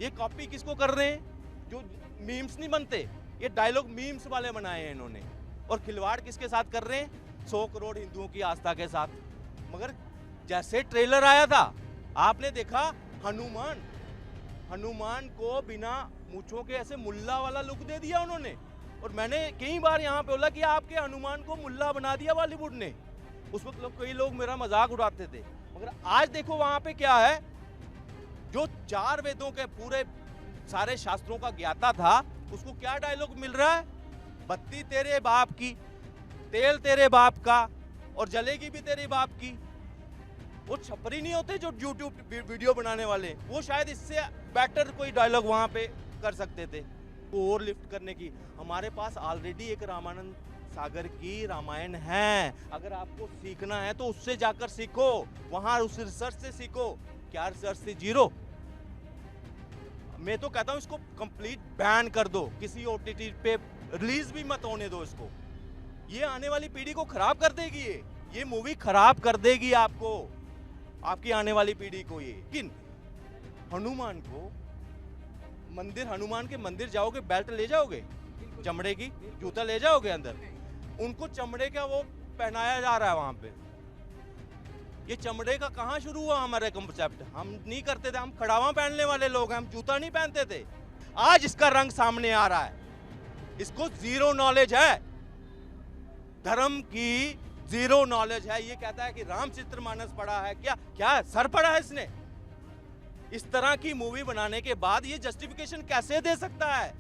ये कॉपी किसको कर रहे हैं? जो मीम्स नहीं बनते, ये डायलॉग मीम्स वाले बनाए हैं इन्होंने। और खिलवाड़ किसके साथ कर रहे हैं? 100 करोड़ हिंदुओं की आस्था के साथ। मगर जैसे ट्रेलर आया था, आपने देखा हनुमान हनुमान को बिना मूंछों के ऐसे मुल्ला वाला लुक दे दिया उन्होंने। और मैंने कई बार यहाँ पे बोला कि आपके हनुमान को मुल्ला बना दिया बॉलीवुड ने। उस वक्त कई लोग मेरा मजाक उड़ाते थे, मगर आज देखो वहां पे क्या है। जो 4 वेदों के पूरे सारे शास्त्रों का ज्ञाता था, उसको क्या डायलॉग मिल रहा है? बत्ती तेरे बाप की, तेल तेरे बाप का, और जलेगी भी तेरे बाप की। वो छपरी नहीं होते जो यूट्यूब वीडियो बनाने वाले, वो शायद इससे बेटर कोई डायलॉग वहां पे कर सकते थे। और लिफ्ट करने की, हमारे पास ऑलरेडी एक रामानंद सागर की रामायण है। अगर आपको सीखना है तो उससे जाकर सीखो, वहां उस रिसर्च से सीखो। क्या रिसर्च थी? जीरो। मैं तो कहता हूं इसको कंप्लीट बैन कर दो, किसी ओटीटी पे रिलीज भी मत होने दो इसको। ये आने वाली पीढ़ी को खराब कर देगी। ये मूवी खराब कर देगी आपको, आपकी आने वाली पीढ़ी को। ये किन हनुमान को मंदिर, हनुमान के मंदिर जाओगे, बेल्ट ले जाओगे चमड़े की, जूता ले जाओगे अंदर, उनको चमड़े का वो पहनाया जा रहा है वहां पे। ये चमड़े का कहां शुरू हुआ हमारा कंसेप्ट? हम नहीं करते थे, हम खड़ावा पहनने वाले लोग हैं, हम जूता नहीं पहनते थे। आज इसका रंग सामने आ रहा है। इसको जीरो नॉलेज है, धर्म की जीरो नॉलेज है। ये कहता है कि रामचरितमानस पढ़ा है, क्या क्या सर पढ़ा है इसने? इस तरह की मूवी बनाने के बाद ये जस्टिफिकेशन कैसे दे सकता है?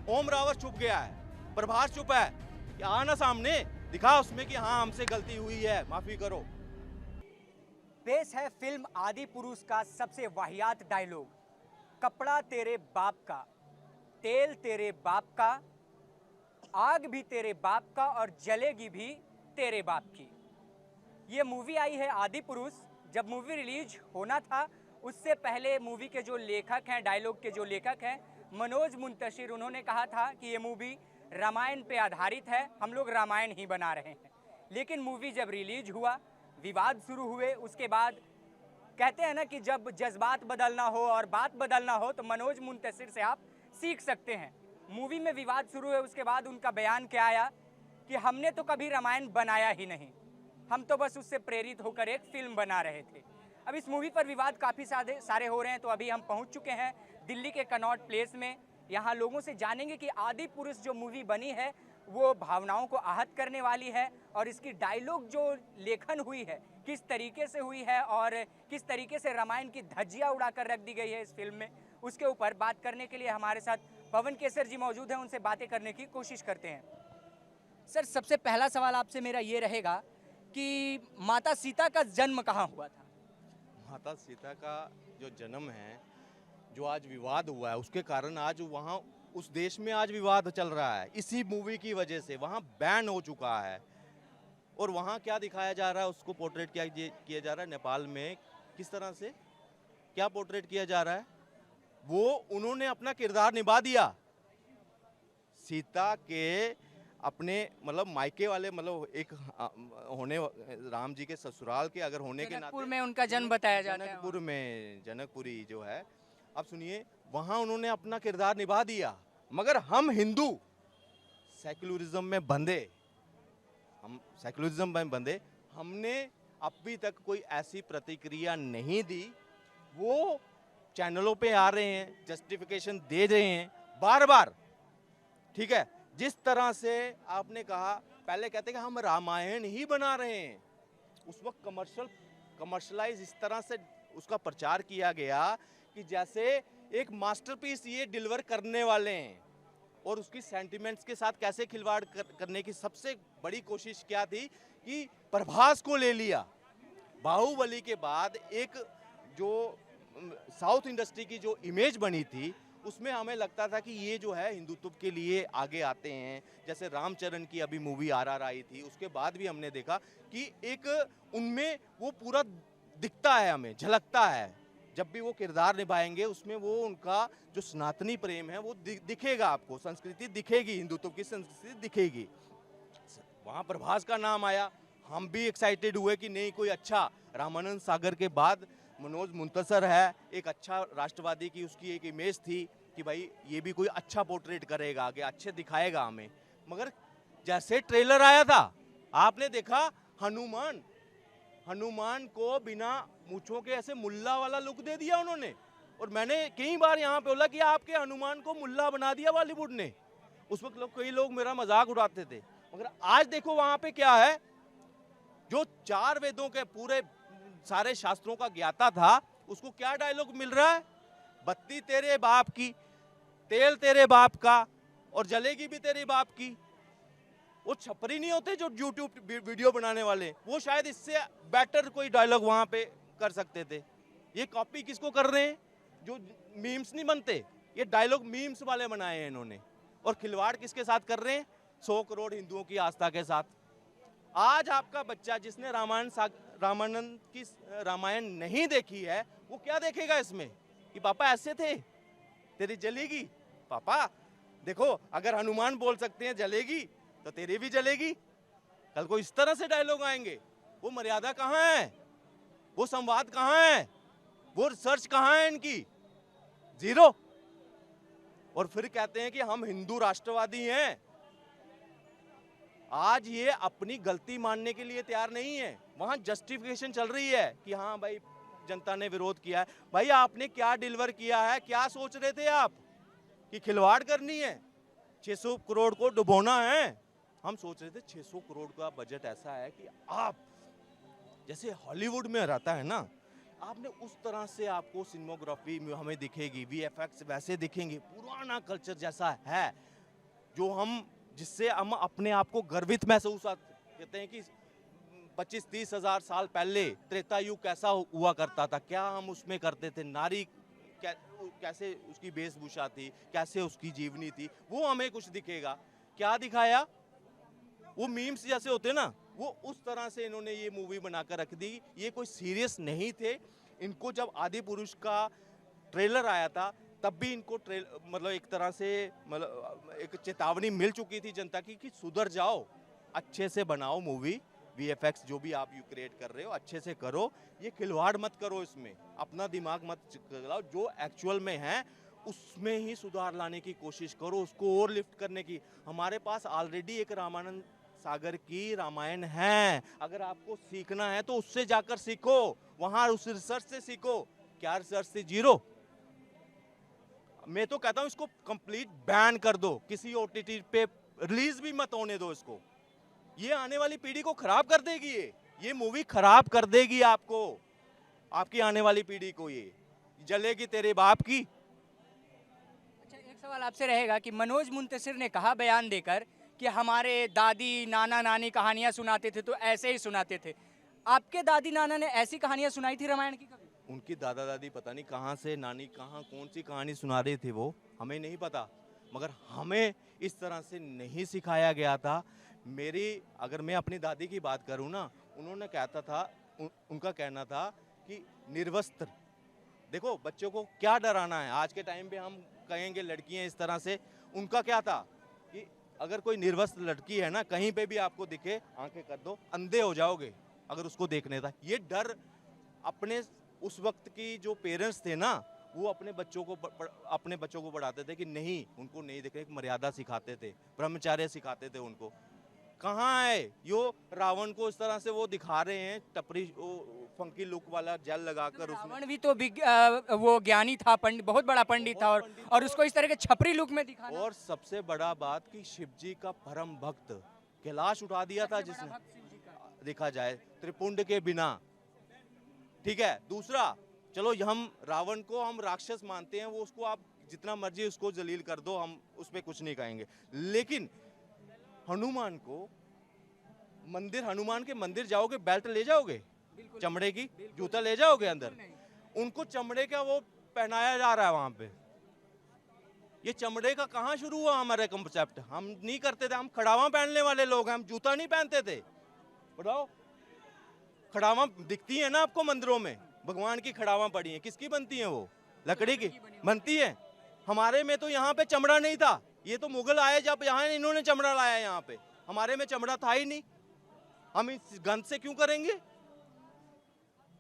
ओम रावत चुप गया है, प्रभास चुप है, क्या आना सामने दिखा उसमें कि हाँ हमसे गलती हुई है, माफी करो। पेश है फिल्म आदि पुरुष का सबसे वाहियात डायलॉग, कपड़ा तेरे बाप का, तेल तेरे बाप का, आग भी तेरे बाप का और जलेगी भी तेरे बाप की। ये मूवी आई है आदि पुरुष। जब मूवी रिलीज होना था उससे पहले मूवी के जो लेखक हैं, डायलॉग के जो लेखक हैं मनोज मुंतशिर, उन्होंने कहा था कि ये मूवी रामायण पे आधारित है, हम लोग रामायण ही बना रहे हैं। लेकिन मूवी जब रिलीज हुआ, विवाद शुरू हुए, उसके बाद कहते हैं ना कि जब जज्बात बदलना हो और बात बदलना हो तो मनोज मुंतशिर से आप सीख सकते हैं। मूवी में विवाद शुरू हुए, उसके बाद उनका बयान क्या आया कि हमने तो कभी रामायण बनाया ही नहीं, हम तो बस उससे प्रेरित होकर एक फिल्म बना रहे थे। अब इस मूवी पर विवाद काफ़ी सारे हो रहे हैं, तो अभी हम पहुंच चुके हैं दिल्ली के कनॉट प्लेस में। यहाँ लोगों से जानेंगे कि आदि पुरुष जो मूवी बनी है वो भावनाओं को आहत करने वाली है, और इसकी डायलॉग जो लेखन हुई है किस तरीके से हुई है और किस तरीके से रामायण की धज्जियाँ उड़ाकर रख दी गई है इस फिल्म में, उसके ऊपर बात करने के लिए हमारे साथ पवन केसर जी मौजूद हैं। उनसे बातें करने की कोशिश करते हैं। सर, सबसे पहला सवाल आपसे मेरा ये रहेगा कि माता सीता का जन्म कहाँ हुआ था? माता सीता का जो जन्म है, जो आज विवाद हुआ है, उसके कारण आज वहाँ उस देश में आज विवाद चल रहा है। इसी मूवी की वजह से वहाँ बैन हो चुका है। और वहाँ क्या दिखाया जा रहा है, उसको पोर्ट्रेट किया जा रहा है नेपाल में, किस तरह से क्या पोर्ट्रेट किया जा रहा है, वो उन्होंने अपना किरदार निभा दिया। सीता के अपने मतलब मायके वाले, मतलब एक होने राम जी के ससुराल के अगर होने के नाते में उनका जन्म बताया जाता है। जनकपुर में, जनकपुरी जो है, अब सुनिए, वहां उन्होंने अपना किरदार निभा दिया। मगर हम हिंदू सेक्युलरिज्म में बंधे, हम सेक्युलरिज्म में बंधे, हमने अभी तक कोई ऐसी प्रतिक्रिया नहीं दी। वो चैनलों पे आ रहे हैं, जस्टिफिकेशन दे रहे हैं बार बार। ठीक है, जिस तरह से आपने कहा, पहले कहते कि हम रामायण ही बना रहे हैं, उस वक्त कमर्शलाइज इस तरह से उसका प्रचार किया गया कि जैसे एक मास्टरपीस ये डिलीवर करने वाले हैं। और उसकी सेंटिमेंट्स के साथ कैसे खिलवाड़ करने की सबसे बड़ी कोशिश क्या थी कि प्रभास को ले लिया। बाहुबली के बाद एक जो साउथ इंडस्ट्री की जो इमेज बनी थी, उसमें हमें लगता था कि ये जो है हिंदुत्व के लिए आगे आते हैं। जैसे रामचरण की अभी मूवी आरआर आई थी, उसके बाद भी हमने देखा कि एक उनमें वो पूरा दिखता है, हमें झलकता है। जब भी वो किरदार निभाएंगे उसमें वो उनका जो सनातनी प्रेम है वो दिखेगा आपको, संस्कृति दिखेगी, हिंदुत्व की संस्कृति दिखेगी। वहाँ प्रभास का नाम आया, हम भी एक्साइटेड हुए कि नहीं, कोई अच्छा रामानंद सागर के बाद मनोज मुंतसर है, एक अच्छा राष्ट्रवादी की उसकी एक इमेज थी कि भाई ये भी कोई अच्छा पोर्ट्रेट करेगा, आगे अच्छे दिखाएगा हमें। मगर जैसे ट्रेलर आया था, आपने देखा हनुमान हनुमान को बिना मूंछों के ऐसे मुल्ला वाला लुक दे दिया उन्होंने। और मैंने कई बार यहाँ पे बोला कि आपके हनुमान को मुल्ला बना दिया बॉलीवुड ने। उस वक्त कई लोग मेरा मजाक उड़ाते थे, मगर आज देखो वहां पे क्या है। जो 4 वेदों के पूरे सारे शास्त्रों का ज्ञाता था, उसको क्या डायलॉग मिल रहा है? बत्ती तेरे बाप की, तेल तेरे बाप का, और जलेगी भी तेरे बाप की। वो छपरी नहीं होते जो यूट्यूब वीडियो बनाने वाले, वो शायद इससे बेटर कोई डायलॉग वहां पे कर सकते थे। ये कॉपी किसको कर रहे हैं? जो मीम्स नहीं बनते, ये डायलॉग मीम्स वाले बनाए हैं इन्होंने। और खिलवाड़ किसके साथ कर रहे हैं? 100 करोड़ हिंदुओं की आस्था के साथ। आज आपका बच्चा जिसने रामानंद की रामायण नहीं देखी है, वो क्या देखेगा इसमें कि पापा ऐसे थे, तेरी जलेगी। पापा देखो, अगर हनुमान बोल सकते हैं जलेगी, तो तेरी भी जलेगी। कल को इस तरह से डायलॉग आएंगे। वो मर्यादा कहाँ है? वो संवाद कहाँ है? वो रिसर्च कहाँ है इनकी? जीरो। और फिर कहते हैं कि हम हिंदू राष्ट्रवादी हैं। आज ये अपनी गलती मानने के लिए तैयार नहीं है। वहां जस्टिफिकेशन चल रही है कि हाँ भाई जनता ने विरोध किया है। भाई आपने क्या डिलीवर किया है? क्या सोच रहे थे आप कि खिलवाड़ करनी है, 600 करोड़ को डुबोना है? हम सोच रहे थे 600 करोड़ का बजट ऐसा है कि आप जैसे हॉलीवुड में रहता है ना, आपने उस तरह से आपको सिनेमाग्राफी में हमें दिखेगी, वीएफएक्स वैसे दिखेंगे, पुराना कल्चर जैसा है, जो हम जिससे हम अपने आप को गर्वित महसूस कहते हैं कि 25-30 हजार साल पहले त्रेता युग कैसा हुआ करता था, क्या हम उसमें करते थे, नारी कैसे उसकी वेशभूषा थी, कैसे उसकी जीवनी थी, वो हमें कुछ दिखेगा। क्या दिखाया? वो मीम्स जैसे होते ना, वो उस तरह से इन्होंने ये मूवी बनाकर रख दी। ये कोई सीरियस नहीं थे। इनको जब आदि पुरुष का ट्रेलर आया था, तब भी इनको मतलब एक तरह से मतलब एक चेतावनी मिल चुकी थी जनता की कि सुधर जाओ, अच्छे से बनाओ मूवी, वीएफएक्स जो भी आप क्रिएट कर रहे हो अच्छे से करो, ये खिलवाड़ मत करो, इसमें अपना दिमाग मत चलाओ, जो एक्चुअल में है उसमें ही सुधार लाने की कोशिश करो, उसको और लिफ्ट करने की। हमारे पास ऑलरेडी एक रामानंद सागर की रामायण है। अगर आपको सीखना है तो उससे जाकर सीखो, वहां उस रिसर्च से सीखो। क्या रिसर्च थी? जीरो। मैं तो कहता हूं इसको कंप्लीट बैन कर दो, किसी ओटीटी पे रिलीज भी मत होने दो इसको। ये आने वाली पीढ़ी को खराब कर देगी। ये मूवी खराब कर देगी आपको, आपकी आने वाली पीढ़ी को। ये जलेगी तेरे बाप की। अच्छा, एक सवाल आपसे रहेगा कि मनोज मुंतशिर ने कहा बयान देकर कि हमारे दादी नाना नानी कहानियां सुनाते थे तो ऐसे ही सुनाते थे। आपके दादी नाना ने ऐसी कहानियां सुनाई थी रामायण की कभी? उनकी दादा दादी पता नहीं कहाँ से, नानी कहाँ कौन सी कहानी सुना रहे थे, वो हमें नहीं पता, मगर हमें इस तरह से नहीं सिखाया गया था। अगर मैं अपनी दादी की बात करूँ ना, उन्होंने कहता था, उनका कहना था कि निर्वस्त्र। देखो बच्चों को क्या डराना है, आज के टाइम पे हम कहेंगे लड़कियां इस तरह से, उनका क्या था कि अगर कोई निर्वस्त्र लड़की है ना, कहीं पे भी आपको दिखे, आंखें कर दो, अंधे हो जाओगे अगर उसको देखने था। ये डर अपने उस वक्त की जो पेरेंट्स थे ना, वो अपने बच्चों को बढ़ाते थे कि नहीं, उनको नहीं देखने, मर्यादा सिखाते थे, ब्रह्मचर्य सिखाते थे उनको। कहाँ है यो? रावण को इस तरह से वो दिखा रहे हैं, टपरी फंकी लुक वाला जेल लगाकर। रावण भी तो वो ज्ञानी था, बहुत बड़ा पंडित था, और उसको इस तरह के छपरी लुक में दिखाना। और सबसे बड़ा बात कि शिव जी का परम भक्त कैलाश उठा दिया था जिसने, देखा जाए त्रिपुंड के बिना। ठीक है। दूसरा, चलो हम रावण को हम राक्षस मानते हैं, वो उसको आप जितना मर्जी उसको जलील कर दो, हम उस पर कुछ नहीं कहेंगे। लेकिन हनुमान को हनुमान के मंदिर जाओगे, बेल्ट ले जाओगे चमड़े की, जूता ले जाओगे अंदर, उनको चमड़े का वो पहनाया जा रहा है वहां पे। ये चमड़े का कहां शुरू हुआ हमारा कंसेप्ट? हम नहीं करते थे, हम खड़ावा पहनने वाले लोग हैं, हम जूता नहीं पहनते थे। बताओ, खड़ावा दिखती है ना आपको मंदिरों में, भगवान की खड़ावा पड़ी है, किसकी बनती है? वो लकड़ी की बनती है। हमारे में तो यहाँ पे चमड़ा नहीं था, ये तो मुगल आए जब यहाँ इन्होंने चमड़ा लाया यहाँ पे, हमारे में चमड़ा था ही नहीं। हम इस गंध से क्यों करेंगे?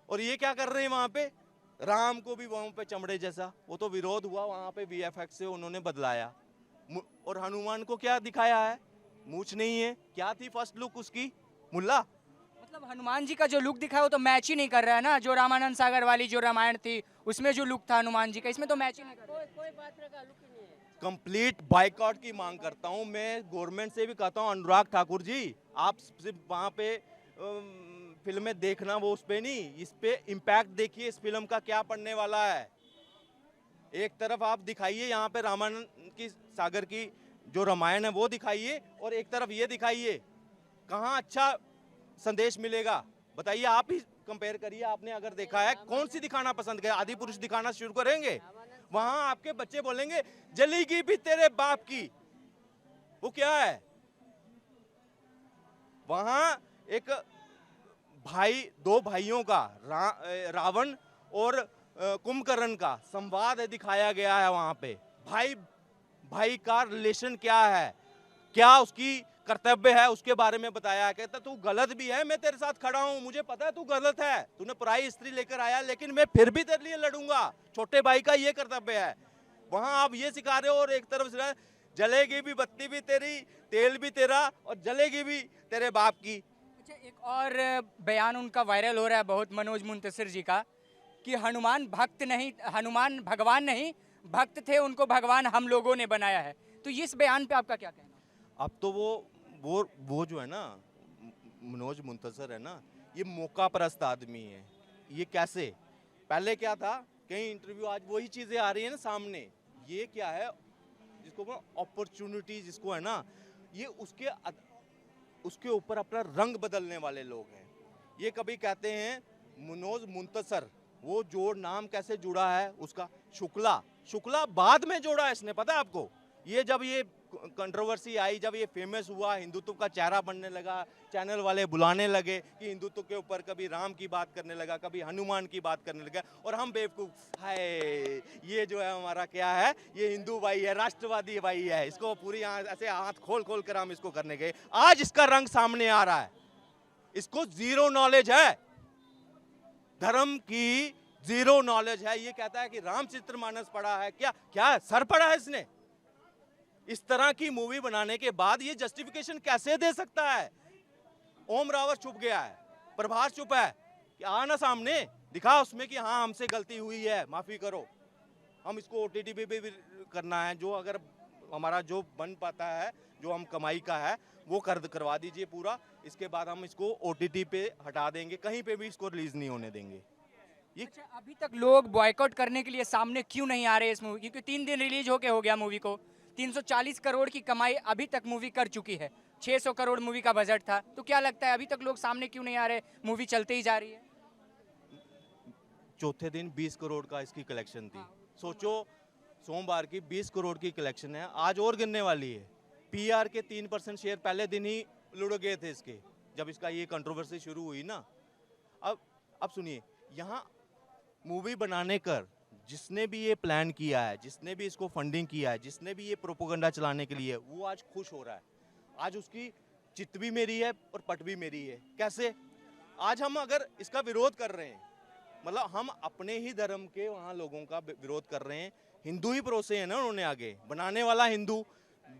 और ये क्या कर रहे हैं वहां पे? राम को भी वहां पे चमड़े जैसा, वो तो विरोध हुआ वहां पे, वीएफएक्स से उन्होंने बदलाया। और हनुमान को क्या दिखाया है, मूछ नहीं है। क्या थी फर्स्ट लुक उसकी, मुल्ला। मतलब हनुमान जी का जो लुक दिखा है वो तो मैच ही नहीं कर रहा है ना, जो रामानंद सागर वाली जो रामायण थी उसमें जो लुक था हनुमान जी का, इसमें तो मैच ही नहीं कर रहा है। कंप्लीट बाइकआउट की मांग करता हूं मैं, गवर्नमेंट से भी कहता हूं, अनुराग ठाकुर जी आप सिर्फ वहां पे फिल्में देखना, वो उस पे नहीं, इस पे इम्पैक्ट देखिए इस फिल्म का क्या पड़ने वाला है। एक तरफ आप दिखाइए यहाँ पे रामायण की सागर की जो रामायण है वो दिखाइए, और एक तरफ ये दिखाइए, कहाँ अच्छा संदेश मिलेगा बताइए। आप ही कंपेयर करिए, आपने अगर देखा है कौन सी दिखाना पसंद किया, आदि पुरुष दिखाना शुरू करेंगे, वहां आपके बच्चे बोलेंगे जलेगी भी तेरे बाप की, वो क्या है। वहां एक भाई, दो भाइयों का रावण और कुंभकर्ण का संवाद दिखाया गया है वहां पे। भाई भाई का रिलेशन क्या है, क्या उसकी कर्तव्य है, उसके बारे में बताया है। कहता तू गलत भी है, मैं तेरे साथ खड़ा हूं, मुझे पता है तू गलत है, तूने पराई स्त्री लेकर आया, लेकिन मैं फिर भी तेरे लिए लड़ूंगा, छोटे भाई का ये कर्तव्य है। वहां आप ये सिखा रहे हो, और एक तरफ से जलेगी भी बत्ती भी तेरी, तेल भी तेरा, और जलेगी भी तेरे बाप की। अच्छा, एक और बयान उनका वायरल हो रहा है बहुत, मनोज मुंतशिर जी का, कि हनुमान भक्त नहीं, हनुमान भगवान नहीं भक्त थे, उनको भगवान हम लोगों ने बनाया है। तो इस बयान पे आपका क्या कहना? अब तो वो जो है ना, मनोज मुंतशिर है ना, ये मौका परस्त आदमी है। ये कैसे, पहले क्या था, कई इंटरव्यू, आज वही चीजें आ रही है ना सामने। ये क्या है, जिसको अपॉर्चुनिटी जिसको है ना, ये उसके ऊपर अपना रंग बदलने वाले लोग हैं। ये कभी कहते हैं मनोज मुंतशिर, वो जोड़ नाम कैसे जुड़ा है उसका, शुक्ला, शुक्ला बाद में जोड़ा है इसने, पता है आपको। ये जब ये कंट्रोवर्सी आई, जब ये फेमस हुआ, हिंदुत्व का चेहरा बनने लगा, चैनल वाले बुलाने लगे कि हिंदुत्व के ऊपर कभी राम की बात करने लगा, कभी हनुमान की बात करने लगा, और हम बेवकूफ, हाय ये जो है हमारा क्या है, ये हिंदू भाई है, राष्ट्रवादी भाई है, इसको पूरी ऐसे हाथ खोल खोल कर हम इसको करने गए। आज इसका रंग सामने आ रहा है, इसको जीरो नॉलेज है, धर्म की जीरो नॉलेज है। ये कहता है कि रामचरितमानस पढ़ा है, क्या क्या सर पढ़ा है इसने। इस तरह की मूवी बनाने के बाद ये जस्टिफिकेशन कैसे दे सकता है। ओम रावत चुप गया है, प्रभास चुप है, कि आना सामने दिखा उसमें कि हाँ हमसे गलती हुई है, माफी करो। हम इसको ओटीटी पे भी करना है, जो अगर हमारा जो बन पाता है, जो हम कमाई का है, वो करवा दीजिए पूरा, इसके बाद हम इसको ओटीटी पे हटा देंगे, कहीं पे भी इसको रिलीज नहीं होने देंगे। अच्छा, अभी तक लोग बॉयकॉट करने के लिए सामने क्यों नहीं आ रहे इस मूवी, क्योंकि 3 दिन रिलीज होके हो गया मूवी को, 340 करोड़ की कमाई अभी तक मूवी कर चुकी है, 600 करोड़ मूवी का बजट था। तो क्या लगता है अभी तक लोग सामने क्यों नहीं आ रहे, मूवी चलते ही जा रही है? चौथे दिन 20 करोड़ का इसकी कलेक्शन थी, सोचो सोमवार की 20 करोड़ की कलेक्शन है, आज और गिरने वाली है। पीआर के 3% शेयर पहले दिन ही लुढ़ गए थे इसके, जब इसका ये कंट्रोवर्सी शुरू हुई ना। अब सुनिए, यहाँ मूवी बनाने कर जिसने भी ये प्लान किया है, जिसने भी इसको फंडिंग किया है, जिसने भी ये प्रोपोगंडा चलाने के लिए, वो आज खुश हो रहा है। आज उसकी चित भी मेरी है और पट भी मेरी है। कैसे, आज हम अगर इसका विरोध कर रहे हैं, मतलब हम अपने ही धर्म के वहाँ लोगों का विरोध कर रहे हैं। हिंदू ही परोसे हैं ना उन्होंने, आगे बनाने वाला हिंदू,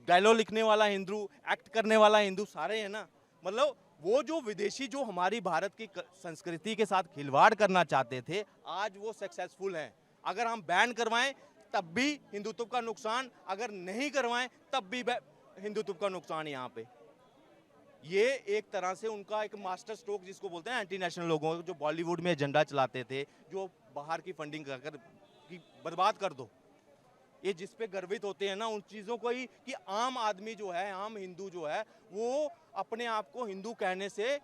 डायलॉग लिखने वाला हिंदू, एक्ट करने वाला हिंदू, सारे हैं ना। मतलब वो जो विदेशी जो हमारी भारत की संस्कृति के साथ खिलवाड़ करना चाहते थे, आज वो सक्सेसफुल हैं। अगर हम बैन करवाएं तब भी हिंदुत्व का नुकसान, अगर नहीं करवाएं तब भी हिंदुत्व का नुकसान। यहाँ पे ये एक तरह से उनका एक मास्टर स्ट्रोक जिसको बोलते हैं एंटी नेशनल लोगों, जो बॉलीवुड में एजेंडा चलाते थे, जो बाहर की फंडिंग कर कि बर्बाद कर दो, ये जिस पे गर्वित होते हैं ना उन चीज़ों को ही, कि आम आदमी जो है, आम हिंदू जो है, वो अपने आप को हिंदू कहने से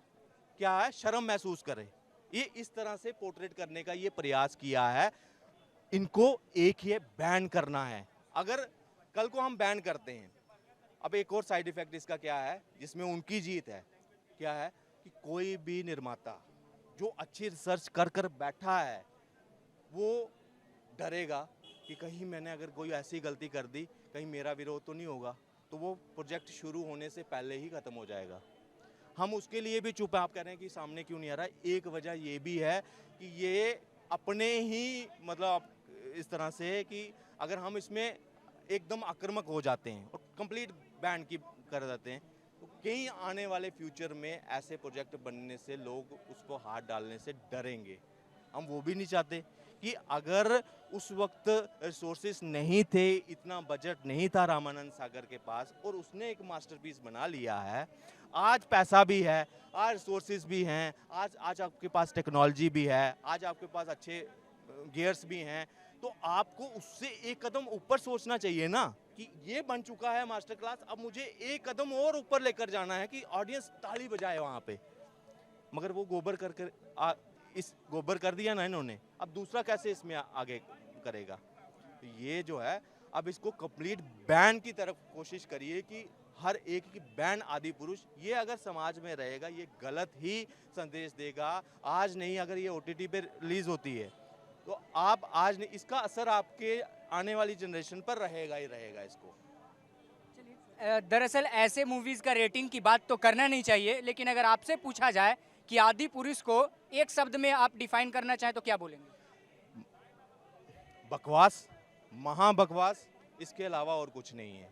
क्या है, शर्म महसूस करे। ये इस तरह से पोर्ट्रेट करने का ये प्रयास किया है। इनको एक ही बैन करना है। अगर कल को हम बैन करते हैं, अब एक और साइड इफेक्ट इसका क्या है, जिसमें उनकी जीत है, क्या है कि कोई भी निर्माता जो अच्छी रिसर्च कर कर बैठा है, वो डरेगा कि कहीं मैंने अगर कोई ऐसी गलती कर दी, कहीं मेरा विरोध तो नहीं होगा, तो वो प्रोजेक्ट शुरू होने से पहले ही खत्म हो जाएगा। हम उसके लिए भी चुप हैं। आप कह रहे हैं कि सामने क्यों नहीं आ रहा है, एक वजह ये भी है कि ये अपने ही मतलब इस तरह से कि अगर हम इसमें एकदम आक्रामक हो जाते हैं और कंप्लीट बैन की कर देते हैं तो कहीं आने वाले फ्यूचर में ऐसे प्रोजेक्ट बनने से लोग उसको हाथ डालने से डरेंगे। हम वो भी नहीं चाहते कि अगर उस वक्त रिसोर्सेस नहीं थे, इतना बजट नहीं था रामानंद सागर के पास और उसने एक मास्टरपीस बना लिया है, आज पैसा भी है, आज रिसोर्सेज भी हैं, आज आपके पास टेक्नोलॉजी भी है, आज आपके पास अच्छे गियर्स भी हैं, तो आपको उससे एक कदम ऊपर सोचना चाहिए ना कि ये बन चुका है मास्टर क्लास, अब मुझे एक कदम और ऊपर लेकर जाना है कि ऑडियंस ताली बजाए वहाँ पे। मगर वो गोबर इस गोबर कर दिया ना इन्होंने, अब दूसरा कैसे इसमें आगे करेगा। तो ये जो है अब इसको कंप्लीट बैन की तरफ कोशिश करिए कि हर एक की बैन आदि पुरुष, ये अगर समाज में रहेगा ये गलत ही संदेश देगा। आज नहीं, अगर ये OTT पे रिलीज होती है तो आप आज नहीं, इसका असर आपके आने वाली जनरेशन पर रहेगा ही रहेगा इसको। दरअसल ऐसे मूवीज का रेटिंग की बात तो करना नहीं चाहिए, लेकिन अगर आपसे पूछा जाए कि आदि पुरुष को एक शब्द में आप डिफाइन करना चाहें तो क्या बोलेंगे? बकवास, महा बकवास, इसके अलावा और कुछ नहीं है।